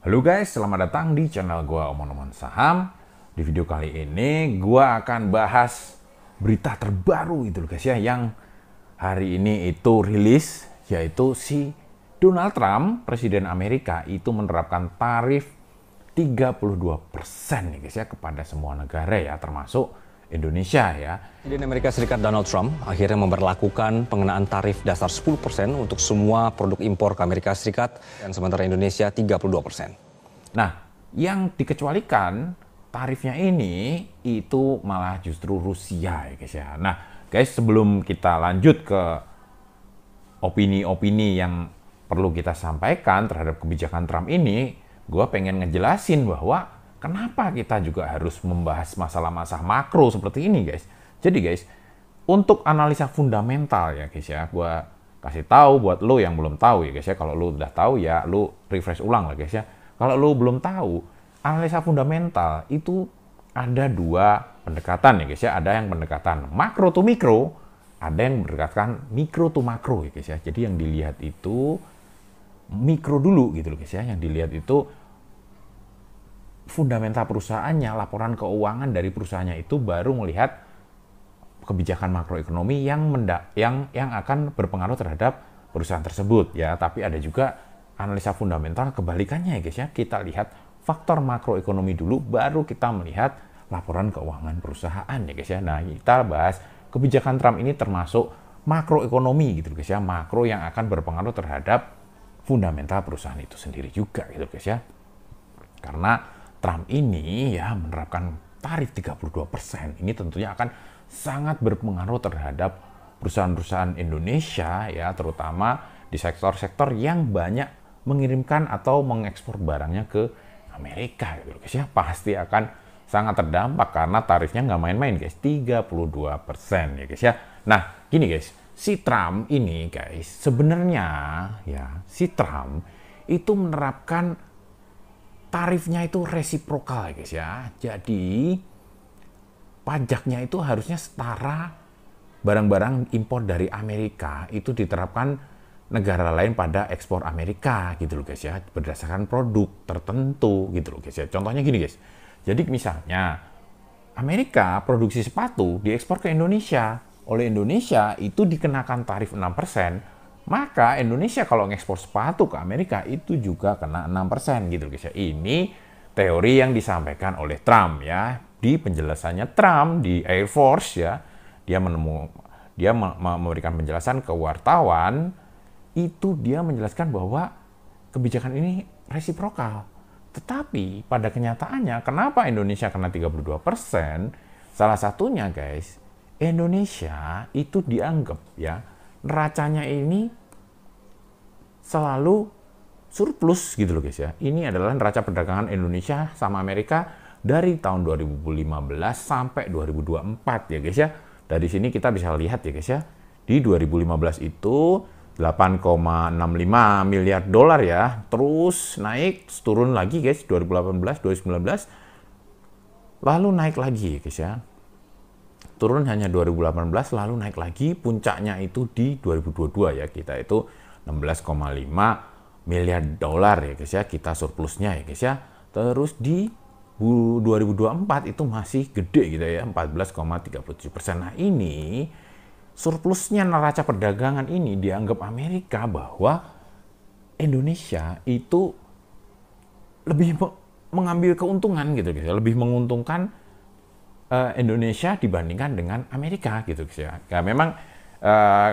Halo guys, selamat datang di channel gua Omong-Omong Saham. Di video kali ini gua akan bahas berita terbaru itu loh guys ya, yang hari ini itu rilis, yaitu si Donald Trump, Presiden Amerika, itu menerapkan tarif 32% nih guys ya kepada semua negara ya, termasuk Indonesia ya. Presiden Amerika Serikat Donald Trump akhirnya memberlakukan pengenaan tarif dasar 10% untuk semua produk impor ke Amerika Serikat dan sementara Indonesia 32%. Nah, yang dikecualikan tarifnya ini itu malah justru Rusia ya guys ya. Nah, guys, sebelum kita lanjut ke opini-opini yang perlu kita sampaikan terhadap kebijakan Trump ini, gue pengen ngejelasin bahwa kenapa kita juga harus membahas masalah-masalah makro seperti ini guys. Jadi guys, untuk analisa fundamental ya guys ya, gue kasih tahu buat lo yang belum tahu ya guys ya. Kalau lo udah tahu ya, lo refresh ulang lah guys ya. Kalau lo belum tahu, analisa fundamental itu ada dua pendekatan ya guys ya. Ada yang pendekatan makro to mikro, ada yang pendekatan mikro to makro ya guys ya. Jadi yang dilihat itu mikro dulu gitu loh guys ya. Yang dilihat itu fundamental perusahaannya, laporan keuangan dari perusahaannya, itu baru melihat kebijakan makroekonomi yang akan berpengaruh terhadap perusahaan tersebut ya. Tapi ada juga analisa fundamental kebalikannya ya guys ya. Kita lihat faktor makroekonomi dulu, baru kita melihat laporan keuangan perusahaan ya guys ya. Nah, kita bahas kebijakan Trump ini termasuk makroekonomi gitu guys ya. Makro yang akan berpengaruh terhadap fundamental perusahaan itu sendiri juga gitu guys ya. Karena Trump ini ya menerapkan tarif 32%. Ini tentunya akan sangat berpengaruh terhadap perusahaan-perusahaan Indonesia ya, terutama di sektor-sektor yang banyak mengirimkan atau mengekspor barangnya ke Amerika gitu guys ya. Pasti akan sangat terdampak karena tarifnya nggak main-main guys, 32% ya guys ya. Nah, gini guys, si Trump ini guys, sebenarnya ya, si Trump itu menerapkan tarifnya itu resiprokal ya guys ya. Jadi pajaknya itu harusnya setara barang-barang impor dari Amerika itu diterapkan negara lain pada ekspor Amerika gitu loh guys ya, berdasarkan produk tertentu gitu loh guys ya. Contohnya gini guys. Jadi misalnya Amerika produksi sepatu diekspor ke Indonesia. Oleh Indonesia itu dikenakan tarif 6%. Maka Indonesia kalau ngekspor sepatu ke Amerika itu juga kena 6% gitu guys ya. Ini teori yang disampaikan oleh Trump ya. Di penjelasannya Trump di Air Force ya, dia memberikan penjelasan ke wartawan, itu dia menjelaskan bahwa kebijakan ini resiprokal. Tetapi pada kenyataannya kenapa Indonesia kena 32%? Salah satunya guys, Indonesia itu dianggap ya, neracanya ini selalu surplus gitu loh guys ya. Ini adalah neraca perdagangan Indonesia sama Amerika dari tahun 2015 sampai 2024 ya guys ya. Dari sini kita bisa lihat ya guys ya. Di 2015 itu 8,65 miliar dolar ya. Terus naik, turun lagi guys 2018, 2019. Lalu naik lagi ya guys ya. Turun hanya 2018, lalu naik lagi, puncaknya itu di 2022 ya, kita itu 16,5 miliar dolar ya guys ya, kita surplusnya ya guys ya. Terus di 2024 itu masih gede gitu ya, 14,37%. Nah, ini surplusnya neraca perdagangan ini dianggap Amerika bahwa Indonesia itu lebih mengambil keuntungan gitu guys ya, lebih menguntungkan Indonesia dibandingkan dengan Amerika gitu guys ya. Ya memang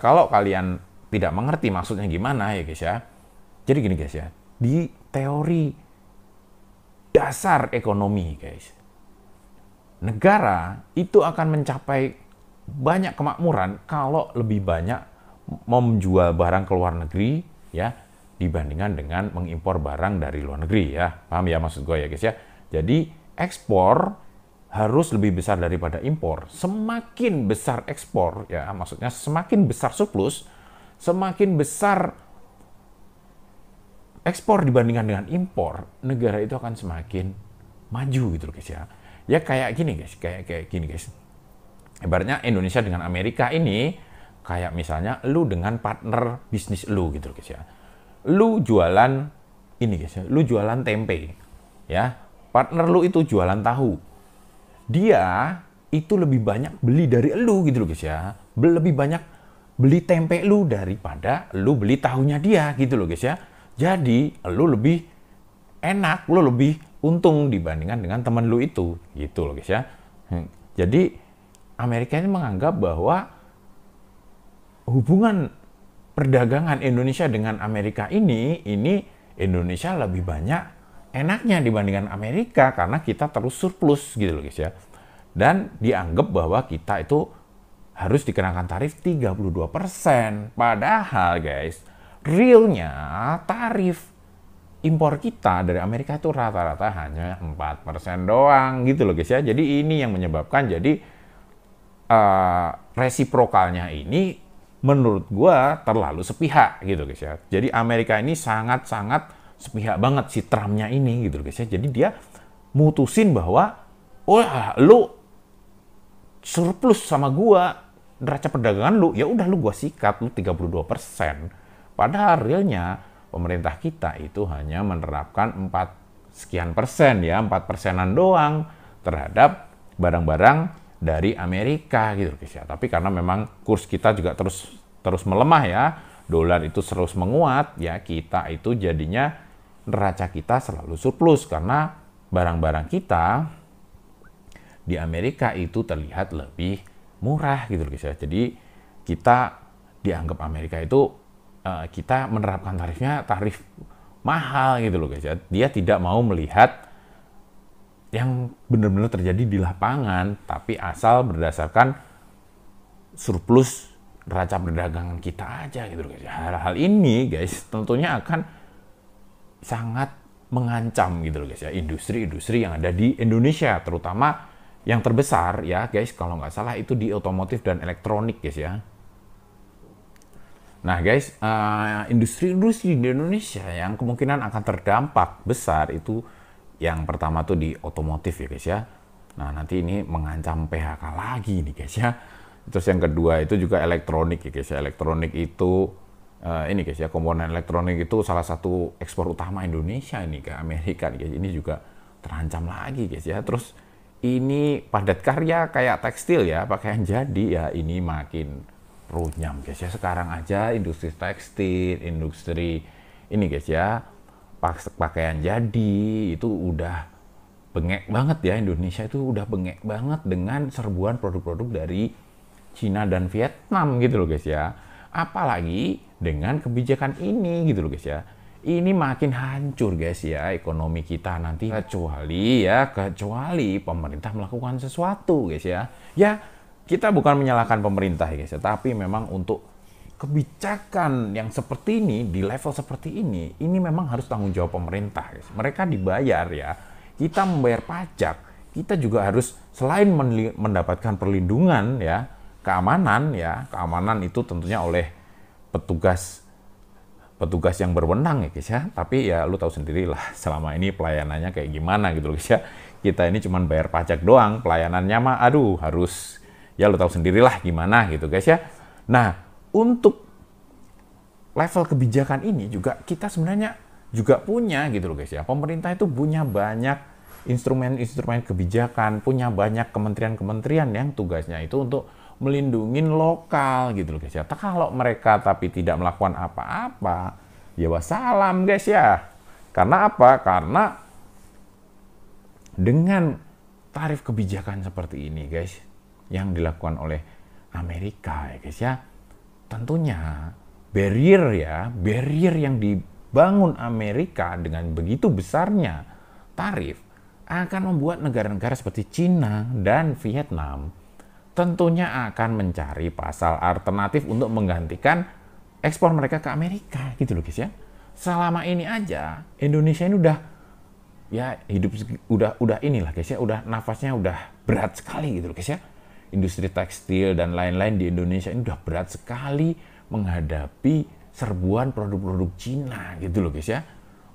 kalau kalian tidak mengerti maksudnya gimana ya guys ya. Jadi gini guys ya, di teori dasar ekonomi guys, negara itu akan mencapai banyak kemakmuran kalau lebih banyak menjual barang ke luar negeri ya, dibandingkan dengan mengimpor barang dari luar negeri ya. Paham ya maksud gue ya guys ya. Jadi ekspor harus lebih besar daripada impor. Semakin besar ekspor, ya maksudnya semakin besar surplus, semakin besar ekspor dibandingkan dengan impor, negara itu akan semakin maju gitu loh guys ya. Ya kayak gini guys, kayak gini guys. Ibaratnya Indonesia dengan Amerika ini kayak misalnya lu dengan partner bisnis lu gitu loh guys ya. Lu jualan ini guys ya, lu jualan tempe, ya, partner lu itu jualan tahu, dia itu lebih banyak beli dari lu gitu loh guys ya, lebih banyak beli tempe lu daripada lu beli tahunya dia gitu loh guys ya. Jadi lu lebih enak, lu lebih untung dibandingkan dengan temen lu itu gitu loh guys ya. Jadi Amerika ini menganggap bahwa hubungan perdagangan Indonesia dengan Amerika ini Indonesia lebih banyak enaknya dibandingkan Amerika karena kita terus surplus gitu loh guys ya. Dan dianggap bahwa kita itu harus dikenakan tarif 32%. Padahal guys, realnya tarif impor kita dari Amerika itu rata-rata hanya 4% doang gitu loh guys ya. Jadi ini yang menyebabkan jadi resiprokalnya ini menurut gua terlalu sepihak gitu guys ya. Jadi Amerika ini sangat-sangat sepihak banget si Trump-nya ini gitu loh guys ya. Jadi dia mutusin bahwa lu surplus sama gua, neraca perdagangan lu, ya udah lu gua sikat lu 32%. Padahal realnya pemerintah kita itu hanya menerapkan 4% ya, 4%-an doang terhadap barang-barang dari Amerika gitu guys ya. Tapi karena memang kurs kita juga terus melemah ya, dolar itu terus menguat ya, kita itu jadinya neraca kita selalu surplus karena barang-barang kita di Amerika itu terlihat lebih murah gitu guys ya. Jadi kita dianggap Amerika itu kita menerapkan tarif mahal gitu loh guys ya. Dia tidak mau melihat yang benar-benar terjadi di lapangan, tapi asal berdasarkan surplus neraca perdagangan kita aja gitu loh guys. Hal-hal ini guys tentunya akan sangat mengancam gitu loh guys ya industri-industri yang ada di Indonesia, terutama yang terbesar ya guys, kalau nggak salah itu di otomotif dan elektronik guys ya. Nah guys, industri-industri di Indonesia yang kemungkinan akan terdampak besar itu yang pertama tuh di otomotif ya guys ya. Nah nanti ini mengancam PHK lagi nih guys ya. Terus yang kedua itu juga elektronik ya guys ya. Elektronik itu ini guys ya, komponen elektronik itu salah satu ekspor utama Indonesia ini ke Amerika nih guys. Ini juga terancam lagi guys ya. Terus ini padat karya kayak tekstil ya, pakaian jadi ya, ini makin runyam guys ya. Sekarang aja industri tekstil, industri ini guys ya, pakaian jadi itu udah bengek banget ya. Indonesia itu udah bengek banget dengan serbuan produk-produk dari Cina dan Vietnam gitu loh guys ya. Apalagi dengan kebijakan ini gitu loh guys ya. Ini makin hancur guys ya ekonomi kita nanti, kecuali pemerintah melakukan sesuatu guys ya. Ya kita bukan menyalahkan pemerintah ya guys ya, tapi memang untuk kebijakan yang seperti ini di level seperti ini memang harus tanggung jawab pemerintah guys. Mereka dibayar ya, kita membayar pajak, kita juga harus selain mendapatkan perlindungan ya, keamanan itu tentunya oleh petugas yang berwenang ya guys ya. Tapi ya lu tahu sendiri lah selama ini pelayanannya kayak gimana gitu loh guys ya. Kita ini cuman bayar pajak doang, pelayanannya mah aduh harus ya lu tahu sendirilah gimana gitu guys ya. Nah untuk level kebijakan ini juga kita sebenarnya juga punya gitu loh guys ya. Pemerintah itu punya banyak instrumen-instrumen kebijakan, punya banyak kementerian-kementerian yang tugasnya itu untuk melindungi lokal gitu loh guys ya. Kalau mereka tapi tidak melakukan apa-apa, ya wassalam guys ya. Karena apa? Karena dengan tarif kebijakan seperti ini guys, yang dilakukan oleh Amerika ya guys ya, tentunya barrier yang dibangun Amerika dengan begitu besarnya tarif akan membuat negara-negara seperti Cina dan Vietnam tentunya akan mencari pasar alternatif untuk menggantikan ekspor mereka ke Amerika gitu loh guys ya. Selama ini aja Indonesia ini udah ya hidup udah inilah guys ya, udah nafasnya udah berat sekali gitu loh guys ya. Industri tekstil dan lain-lain di Indonesia ini udah berat sekali menghadapi serbuan produk-produk Cina gitu loh guys ya.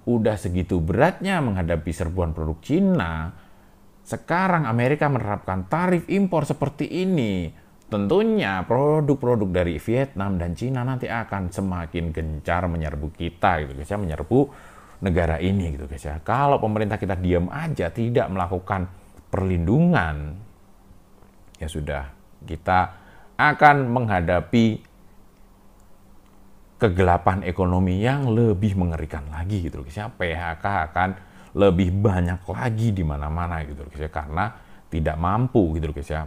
Udah segitu beratnya menghadapi serbuan produk Cina. Sekarang Amerika menerapkan tarif impor seperti ini. Tentunya produk-produk dari Vietnam dan Cina nanti akan semakin gencar menyerbu kita gitu guys ya, menyerbu negara ini gitu guys ya. Kalau pemerintah kita diam aja, tidak melakukan perlindungan, ya sudah, kita akan menghadapi kegelapan ekonomi yang lebih mengerikan lagi gitu guys ya. PHK akan lebih banyak lagi di mana-mana gitu guys ya, karena tidak mampu gitu guys ya.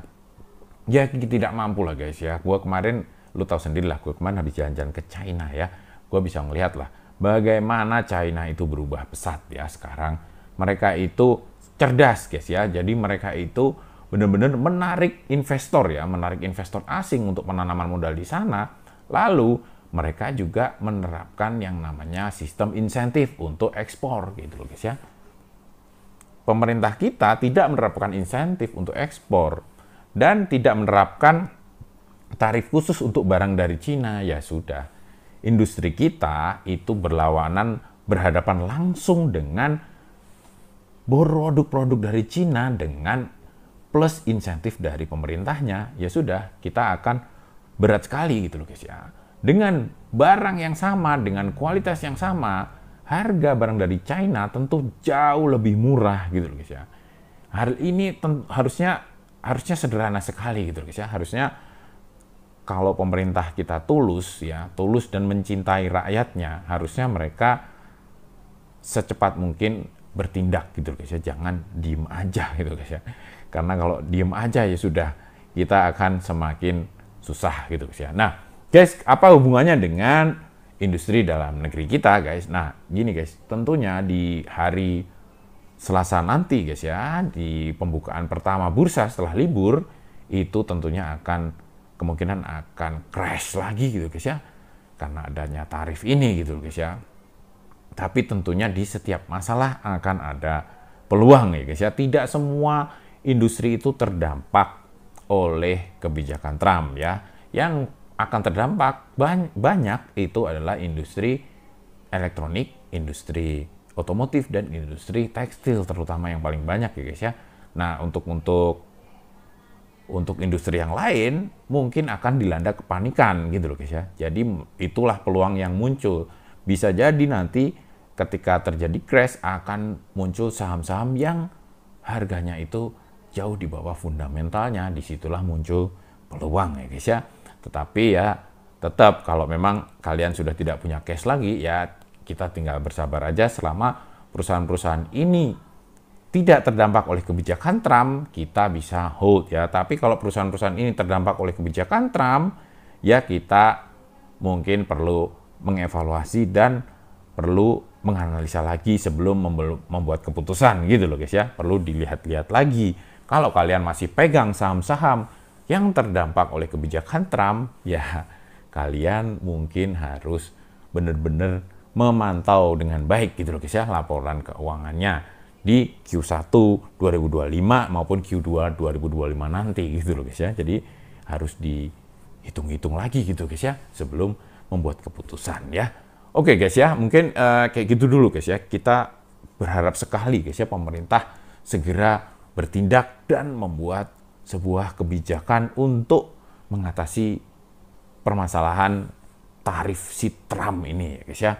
Ya tidak mampu lah guys ya. Gua kemarin, lu tahu sendiri lah, gue kemarin habis jalan-jalan ke China ya. Gue bisa ngelihat lah bagaimana China itu berubah pesat ya sekarang. Mereka itu cerdas guys ya. Jadi mereka itu benar-benar menarik investor ya, menarik investor asing untuk penanaman modal di sana. Lalu mereka juga menerapkan yang namanya sistem insentif untuk ekspor gitu loh guys ya. Pemerintah kita tidak menerapkan insentif untuk ekspor dan tidak menerapkan tarif khusus untuk barang dari Cina. Ya sudah, industri kita itu berhadapan langsung dengan produk-produk dari Cina dengan plus insentif dari pemerintahnya. Ya sudah, kita akan berat sekali gitu loh guys ya. Dengan barang yang sama, dengan kualitas yang sama, harga barang dari China tentu jauh lebih murah gitu loh guys ya. Hal ini harusnya sederhana sekali gitu loh guys ya. Harusnya kalau pemerintah kita tulus dan mencintai rakyatnya, harusnya mereka secepat mungkin bertindak gitu guys ya. Jangan diem aja gitu guys ya. Karena kalau diem aja ya sudah, kita akan semakin susah gitu guys ya. Nah guys, apa hubungannya dengan industri dalam negeri kita guys? Nah gini guys, tentunya di hari Selasa nanti guys ya, di pembukaan pertama bursa setelah libur, itu tentunya kemungkinan akan crash lagi gitu guys ya, karena adanya tarif ini gitu guys ya. Tapi tentunya di setiap masalah akan ada peluang ya guys ya. Tidak semua industri itu terdampak oleh kebijakan Trump ya. Yang akan terdampak banyak itu adalah industri elektronik, industri otomotif, dan industri tekstil terutama yang paling banyak ya guys ya. Nah untuk industri yang lain mungkin akan dilanda kepanikan gitu loh guys ya. Jadi itulah peluang yang muncul. Bisa jadi nanti ketika terjadi crash akan muncul saham-saham yang harganya itu jauh di bawah fundamentalnya. Disitulah muncul peluang ya guys ya. Tetapi ya tetap kalau memang kalian sudah tidak punya cash lagi, ya kita tinggal bersabar aja selama perusahaan-perusahaan ini tidak terdampak oleh kebijakan Trump, kita bisa hold ya. Tapi kalau perusahaan-perusahaan ini terdampak oleh kebijakan Trump, ya kita mungkin perlu mengevaluasi dan perlu menganalisa lagi sebelum membuat keputusan gitu loh guys ya. Perlu dilihat-lihat lagi. Kalau kalian masih pegang saham-saham yang terdampak oleh kebijakan Trump, ya kalian mungkin harus benar-benar memantau dengan baik gitu loh guys ya, laporan keuangannya di Q1 2025 maupun Q2 2025 nanti gitu loh guys ya. Jadi harus dihitung-hitung lagi gitu guys ya sebelum membuat keputusan ya. Oke guys ya, mungkin kayak gitu dulu guys ya. Kita berharap sekali guys ya pemerintah segera bertindak dan membuat sebuah kebijakan untuk mengatasi permasalahan tarif si Trump ini ya guys ya.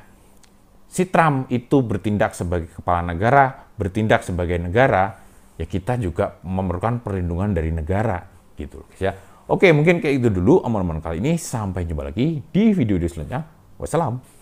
Si Trump itu bertindak sebagai kepala negara, bertindak sebagai negara, ya kita juga memerlukan perlindungan dari negara gitu guys ya. Oke, mungkin kayak itu dulu omongan kali ini. Sampai jumpa lagi di video selanjutnya. Wassalam.